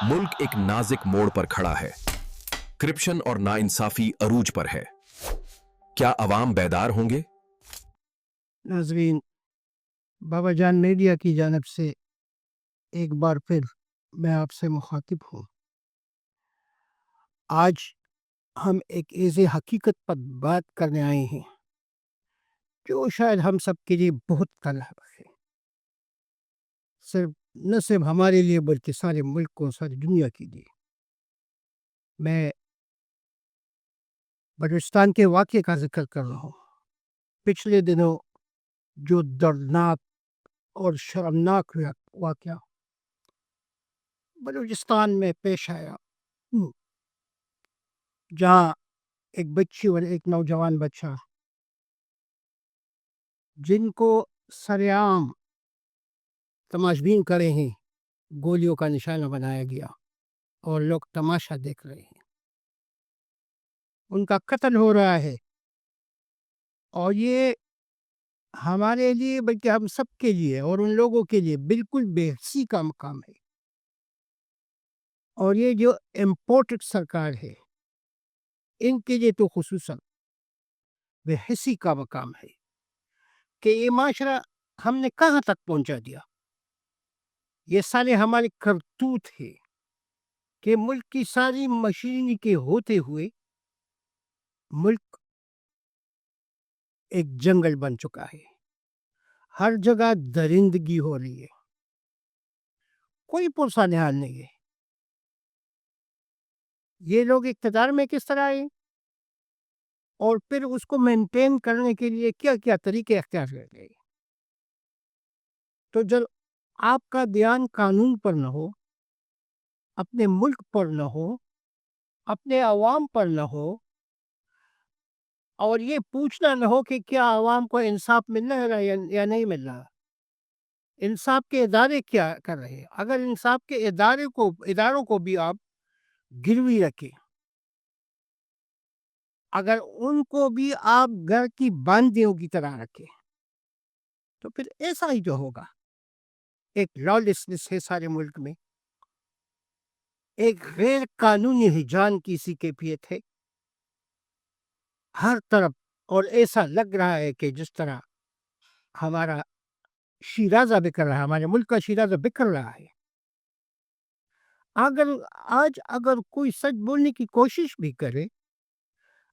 ملک ایک نازک موڑ پر کھڑا ہے، کرپشن اور ناانصافی عروج پر ہے۔ کیا عوام بیدار ہوں گے؟ ناظرین، بابا جان میڈیا کی جانب سے ایک بار پھر میں آپ سے مخاطب ہوں۔ آج ہم ایک ایسے حقیقت پر بات کرنے آئے ہیں جو شاید ہم سب کے لیے بہت طلب ہے، نہ صرف ہمارے لیے بلکہ سارے ملک اور ساری دنیا کے لیے۔ میں بلوچستان کے واقعے کا ذکر کر رہا ہوں۔ پچھلے دنوں جو دردناک اور شرمناک واقعہ بلوچستان میں پیش آیا، جہاں ایک بچی اور ایک نوجوان بچہ جن کو سرعام تماشبین کرے ہیں گولیوں کا نشانہ بنایا گیا اور لوگ تماشا دیکھ رہے ہیں، ان کا قتل ہو رہا ہے، اور یہ ہمارے لیے بلکہ ہم سب کے لیے اور ان لوگوں کے لیے بالکل بے حسی کا مقام ہے۔ اور یہ جو امپورٹڈ سرکار ہے ان کے لیے تو خصوصاً بے حسی کا مقام ہے کہ یہ معاشرہ ہم نے کہاں تک پہنچا دیا۔ یہ سارے ہمارے کرتوت ہے کہ ملک کی ساری مشینری کے ہوتے ہوئے ملک ایک جنگل بن چکا ہے، ہر جگہ درندگی ہو رہی ہے، کوئی پرسہ نحال نہیں ہے۔ یہ لوگ اقتدار میں کس طرح آئے اور پھر اس کو مینٹین کرنے کے لیے کیا کیا طریقے اختیار کر گئے۔ تو جب آپ کا دھیان قانون پر نہ ہو، اپنے ملک پر نہ ہو، اپنے عوام پر نہ ہو، اور یہ پوچھنا نہ ہو کہ کیا عوام کو انصاف مل رہا ہے یا نہیں مل رہا، انصاف کے ادارے کیا کر رہے ہیں، اگر انصاف کے اداروں کو بھی آپ گروی رکھیں، اگر ان کو بھی آپ گھر کی باندیوں کی طرح رکھیں، تو پھر ایسا ہی جو ہوگا۔ ایک لالیسنس ہے سارے ملک میں، ایک غیر قانونی ہجان کی سی کیفیت ہے ہر طرف، اور ایسا لگ رہا ہے کہ جس طرح ہمارا شیرازہ بکھر رہا ہے، ہمارے ملک کا شیرازہ بکھر رہا ہے۔ اگر کوئی سچ بولنے کی کوشش بھی کرے،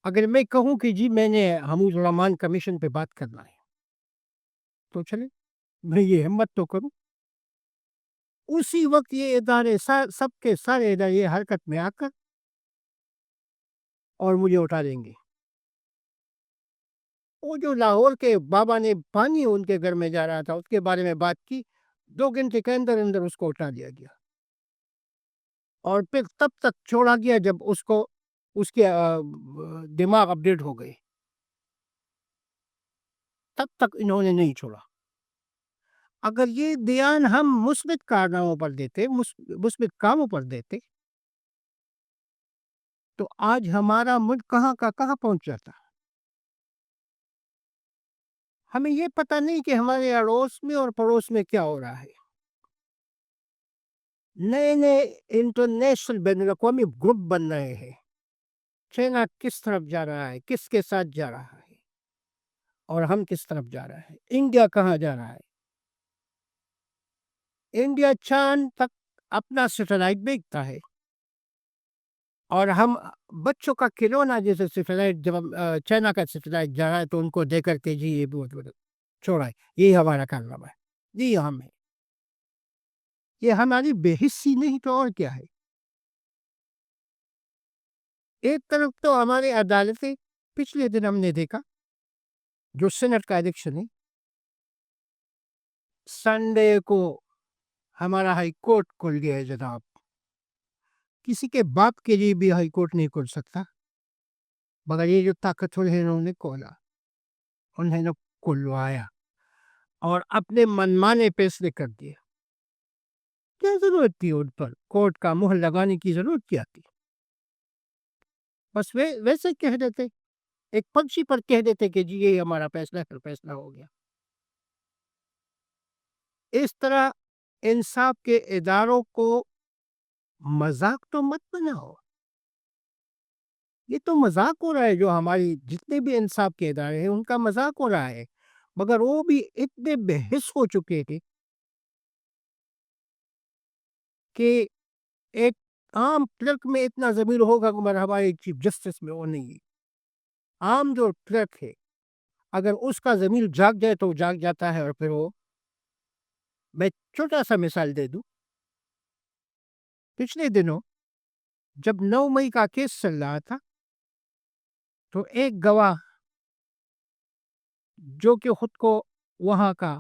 اگر میں کہوں کہ جی میں نے حمود الرحمان کمیشن پہ بات کرنا ہے، تو چلے میں یہ ہمت تو کروں، اسی وقت یہ ادارے سب کے سارے ادارے یہ حرکت میں آ کر اور مجھے اٹھا دیں گے۔ وہ جو لاہور کے بابا نے پانی ان کے گھر میں جا رہا تھا، اس کے بارے میں بات کی، 2 گھنٹے کے اندر اندر اس کو اٹھا دیا گیا، اور پھر تب تک چھوڑا گیا جب اس کے دماغ اپڈیٹ ہو گئے، تب تک انہوں نے نہیں چھوڑا۔ اگر یہ دھیان ہم مثبت کارناموں پر دیتے، مثبت کاموں پر دیتے، تو آج ہمارا ملک کہاں کا کہاں پہنچ جاتا۔ ہمیں یہ پتہ نہیں کہ ہمارے اڑوس میں اور پڑوس میں کیا ہو رہا ہے۔ نئے نئے انٹرنیشنل بین الاقوامی گروپ بن رہے ہیں۔ چائنا کس طرف جا رہا ہے، کس کے ساتھ جا رہا ہے، اور ہم کس طرف جا رہے ہیں، انڈیا کہاں جا رہا ہے۔ انڈیا چاند تک اپنا سیٹلائٹ بھیجتا ہے، اور ہم بچوں کا کھلونا جیسے سیٹلائٹ، جب چائنا کا سیٹلائٹ جا رہا ہے تو ان کو دے کر کے جی یہ بہت چھوڑا ہے، یہی ہمارا کارنامہ ہے، جی ہم ہے۔ یہ ہماری بے حسی نہیں تو اور کیا ہے۔ ایک طرف تو ہماری عدالتیں، پچھلے دن ہم نے دیکھا جو سینٹ کا الیکشن ہے، سنڈے کو ہمارا ہائی کورٹ کھل گیا ہے جناب۔ کسی کے باپ کے لیے بھی ہائی کورٹ نہیں کھل سکتا، مگر یہ جو طاقتور ہے انہوں نے کھولا، انہوں نے کھلوایا اور اپنے منمانے فیصلے کر دیے۔ کیا ضرورت تھی ان پر کورٹ کا مہر لگانے کی؟ ضرورت کیا تھی؟ بس ویسے کہہ دیتے، ایک پنچھی پر کہہ دیتے کہ جی یہ ہمارا فیصلہ ہو گیا۔ اس طرح انصاف کے اداروں کو مذاق تو مت بناؤ. یہ تو مذاق ہو رہا ہے، جو ہماری جتنے بھی انصاف کے ادارے ہیں ان کا مذاق ہو رہا ہے. مگر وہ بھی اتنے بے حس ہو چکے تھے کہ ایک عام کلرک میں اتنا ضمیر ہوگا مگر ہمارے چیف جسٹس میں وہ نہیں ہے. عام جو کلرک ہے اگر اس کا ضمیر جاگ جائے تو جاگ جاتا ہے. اور پھر وہ، میں چھوٹا سا مثال دے دوں. پچھلے دنوں جب 9 مئی کا کیس چل رہا تھا تو ایک گواہ جو کہ خود کو وہاں کا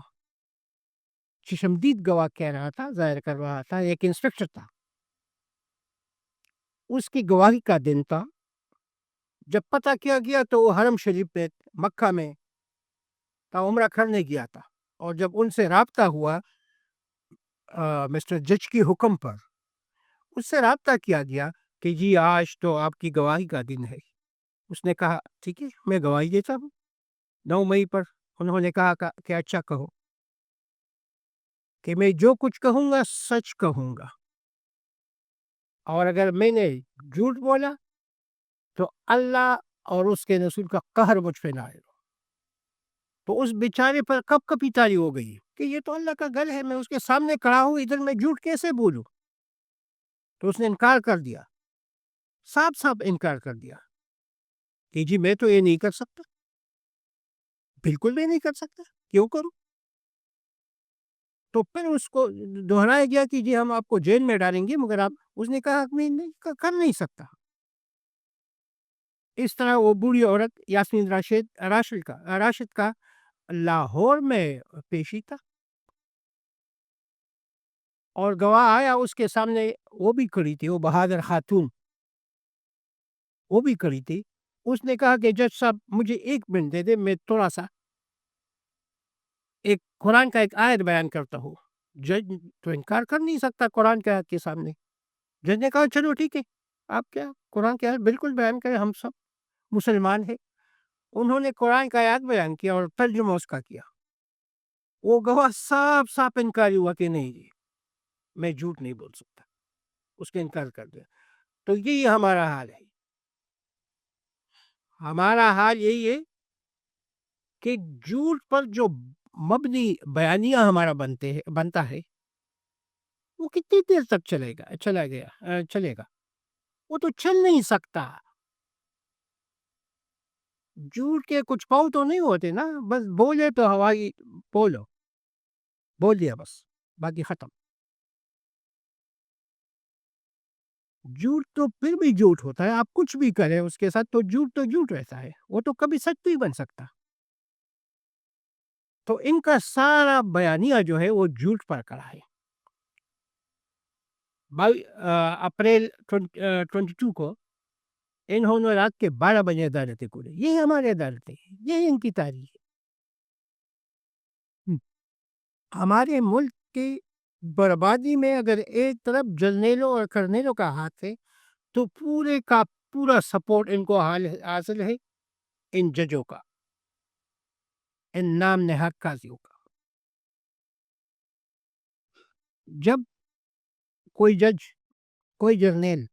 چشمدید گواہ کہہ رہا تھا، ظاہر کر رہا تھا، ایک انسپیکٹر تھا. اس کی گواہی کا دن تھا. جب پتہ کیا گیا تو وہ حرم شریف میں مکہ میں عمرہ کرنے گیا تھا. اور جب ان سے رابطہ ہوا مسٹر جج کی حکم پر، اس سے رابطہ کیا گیا کہ جی آج تو آپ کی گواہی کا دن ہے. اس نے کہا ٹھیک ہے میں گواہی دیتا ہوں 9 مئی پر. انہوں نے کہا کہ اچھا کہو کہ میں جو کچھ کہوں گا سچ کہوں گا، اور اگر میں نے جھوٹ بولا تو اللہ اور اس کے رسول کا قہر مجھ پہ نہ آئے. تو اس بیچارے پر کب کبھی تاری ہو گئی کہ یہ تو اللہ کا گھر ہے، میں اس کے سامنے کھڑا ہوں، ادھر میں جھوٹ کیسے بولوں. تو اس نے انکار کر دیا، صاف صاف انکار کر دیا کہ جی میں تو یہ نہیں کر سکتا، بالکل بھی نہیں کر سکتا، کیوں کروں. تو پھر اس کو دہرایا گیا کہ جی ہم آپ کو جیل میں ڈالیں گے، مگر آپ، اس نے کہا میں کر نہیں سکتا. اس طرح وہ بوڑھی عورت یاسمین راشد کا لاہور میں پیشی تھا، اور گواہ آیا اس کے سامنے، وہ بھی کھڑی تھی، وہ بہادر خاتون، وہ بھی کھڑی تھی. اس نے کہا کہ جج صاحب مجھے 1 منٹ دے دے، میں تھوڑا سا ایک قرآن کا ایک آیت بیان کرتا ہوں. جج تو انکار کر نہیں سکتا قرآن کے آیت کے سامنے. جج نے کہا چلو ٹھیک ہے، آپ کیا قرآن کے آیت بالکل بیان کریں، ہم سب مسلمان ہیں. انہوں نے قرآن کا آیت بیان کیا اور ترجمہ اس کا کیا. وہ گواہ صاف صاف انکاری ہوا کہ نہیں جی میں جھوٹ نہیں بول سکتا، اس کے انکار کر دیا. تو یہی ہمارا حال ہے. ہمارا حال یہی ہے کہ جھوٹ پر جو مبنی بیانیہ ہمارا بنتا ہے وہ کتنی دیر تک چلے گا. وہ تو چل نہیں سکتا. جھوٹ کے کچھ پاؤ تو نہیں ہوتے نا، بس بولے تو ہوائی بول دیا بس، باقی ختم. جھوٹ تو پھر بھی جھوٹ ہوتا ہے، آپ کچھ بھی کریں اس کے ساتھ تو جھوٹ رہتا ہے، وہ تو کبھی سچ نہیں بن سکتا. تو ان کا سارا بیانیہ جو ہے وہ جھوٹ پر کڑا ہے. اپریل 22 کو انہوں نے رات کے 12 بجے عدالتیں کھولے. یہ ہمارے عدالتیں ہیں، یہ ان کی تاریخ ہے. ہمارے ملک کی بربادی میں اگر ایک طرف جرنیلوں اور کرنیلوں کا ہاتھ ہے تو پورے کا پورا سپورٹ ان کو حاصل ہے ان ججوں کا، ان نام نہاد قاضیوں کا. جب کوئی جج، کوئی جرنیل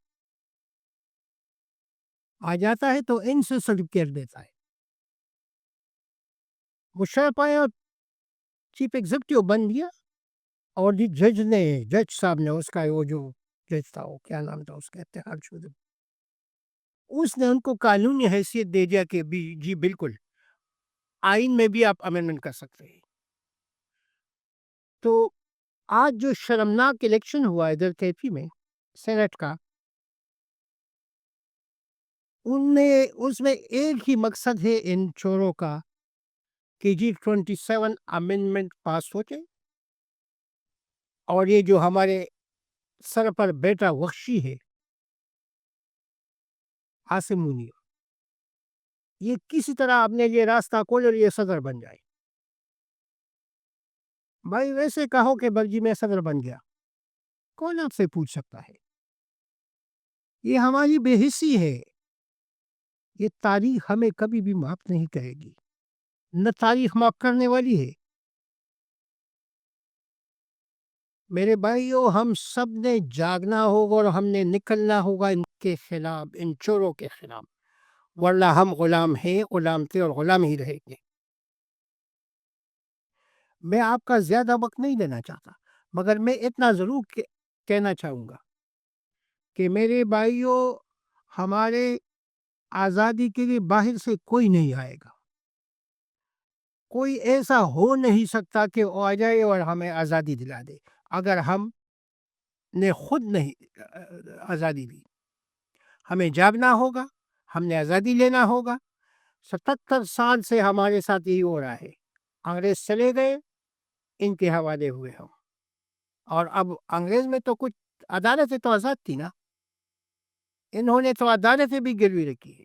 آ جاتا ہے تو ان سے سرٹیفکیٹ دیتا ہے. مشرف آیا، چیف ایگزیکٹو بن گیا، اور جج صاحب نے اس کا وہ جو جج تھا، وہ کیا نام تھا اس کا، اتحاد شدہ، اس نے ان کو قانونی حیثیت دے دیا کہ جی بالکل آئین میں بھی آپ امینڈمنٹ کر سکتے ہیں. تو آج جو شرمناک الیکشن ہوا ادھر کیپی میں سینٹ کا، اس میں ایک ہی مقصد ہے ان چوروں کا کہ جی 27 امینڈمنٹ پاس ہو جائے، اور یہ جو ہمارے سر پر بیٹا وحشی ہے عاصم منیر، یہ کسی طرح اپنے لیے راستہ کھولے اور یہ صدر بن جائے. بھائی ویسے کہو کہ بلجی میں صدر بن گیا، کون آپ سے پوچھ سکتا ہے؟ یہ ہماری بے حسی ہے. یہ تاریخ ہمیں کبھی بھی معاف نہیں کرے گی، نہ تاریخ معاف کرنے والی ہے. میرے بھائیوں، ہم سب نے جاگنا ہوگا اور ہم نے نکلنا ہوگا ان کے خلاف، ان چوروں کے خلاف، ورنہ ہم غلام ہیں، غلام تھے اور غلام ہی رہیں گے۔ میں آپ کا زیادہ وقت نہیں لینا چاہتا، مگر میں اتنا ضرور کہنا چاہوں گا کہ میرے بھائیوں، ہمارے آزادی کے لیے باہر سے کوئی نہیں آئے گا۔ کوئی ایسا ہو نہیں سکتا کہ وہ آ جائے اور ہمیں آزادی دلا دے اگر ہم نے خود نہیں آزادی دی۔ ہمیں جاگنا ہوگا، ہم نے آزادی لینا ہوگا۔ 77 سال سے ہمارے ساتھ یہی ہو رہا ہے۔ انگریز چلے گئے، ان کے حوالے ہوئے ہم، اور اب انگریز میں تو کچھ عدالتیں تو آزاد تھی نا، انہوں نے تو عدالتیں بھی گروی رکھی ہے،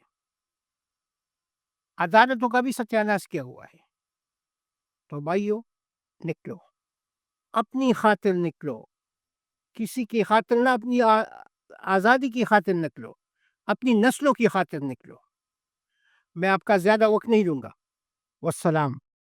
عدالتوں کا بھی ستیہ ناش کیا ہوا ہے۔ تو بھائیو، نکلو، اپنی خاطر نکلو، کسی کی خاطر نہ، اپنی آزادی کی خاطر نکلو، اپنی نسلوں کی خاطر نکلو۔ میں آپ کا زیادہ وقت نہیں لوں گا۔ والسلام۔